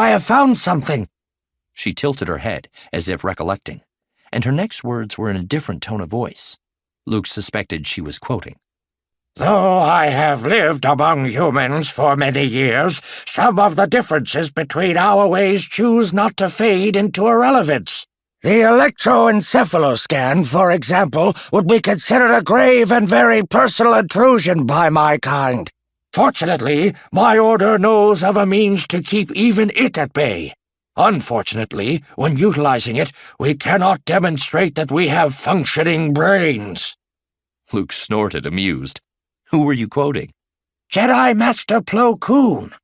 I have found something." She tilted her head, as if recollecting, and her next words were in a different tone of voice. Luke suspected she was quoting. "Though I have lived among humans for many years, some of the differences between our ways choose not to fade into irrelevance. The electroencephaloscan, for example, would be considered a grave and very personal intrusion by my kind. Fortunately, my order knows of a means to keep even it at bay. Unfortunately, when utilizing it, we cannot demonstrate that we have functioning brains." Luke snorted, amused. Who were you quoting? "Jedi Master Plo Koon."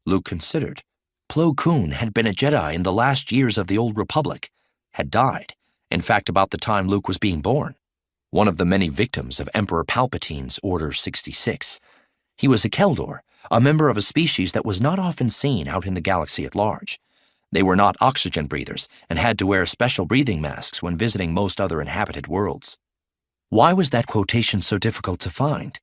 Luke considered. Plo Koon had been a Jedi in the last years of the Old Republic, had died, in fact about the time Luke was being born, one of the many victims of Emperor Palpatine's Order 66. He was a Keldor, a member of a species that was not often seen out in the galaxy at large. They were not oxygen breathers and had to wear special breathing masks when visiting most other inhabited worlds. Why was that quotation so difficult to find?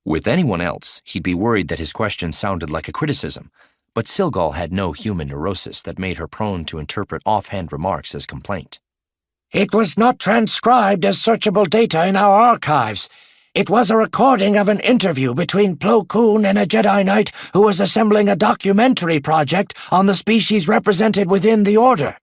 With anyone else, he'd be worried that his question sounded like a criticism, but Silgal had no human neurosis that made her prone to interpret offhand remarks as complaint. "It was not transcribed as searchable data in our archives. It was a recording of an interview between Plo Koon and a Jedi Knight who was assembling a documentary project on the species represented within the Order.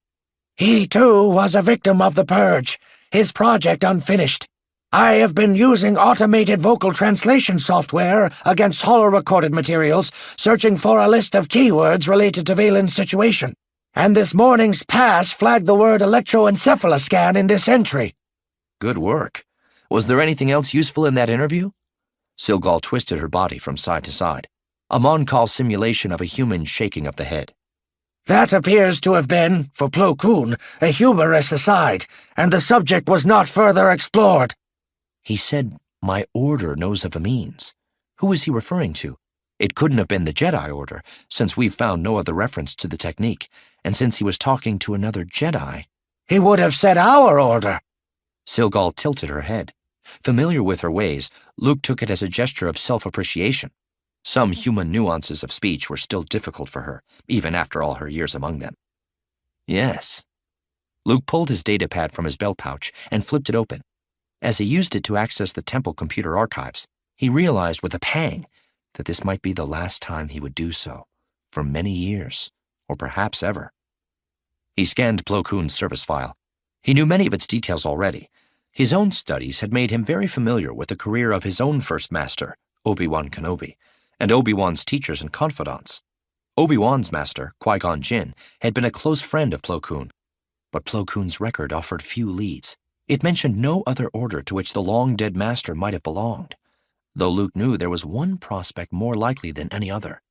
He, too, was a victim of the Purge, his project unfinished. I have been using automated vocal translation software against holo-recorded materials, searching for a list of keywords related to Valen's situation, and this morning's pass flagged the word electroencephaloscan in this entry." Good work. Was there anything else useful in that interview? Silgal twisted her body from side to side, a Mon-Cal simulation of a human shaking of the head. "That appears to have been, for Plo Koon, a humorous aside, and the subject was not further explored." He said, "My order knows of a means." Who was he referring to? It couldn't have been the Jedi Order, since we've found no other reference to the technique, and since he was talking to another Jedi. "He would have said our order." Silgal tilted her head. Familiar with her ways, Luke took it as a gesture of self-appreciation. Some human nuances of speech were still difficult for her, even after all her years among them. "Yes." Luke pulled his datapad from his belt pouch and flipped it open. As he used it to access the temple computer archives, he realized with a pang that this might be the last time he would do so, for many years, or perhaps ever. He scanned Plo Koon's service file. He knew many of its details already. His own studies had made him very familiar with the career of his own first master, Obi-Wan Kenobi, and Obi-Wan's teachers and confidants. Obi-Wan's master, Qui-Gon Jinn, had been a close friend of Plo Koon, but Plo Koon's record offered few leads. It mentioned no other order to which the long-dead master might have belonged, though Luke knew there was one prospect more likely than any other.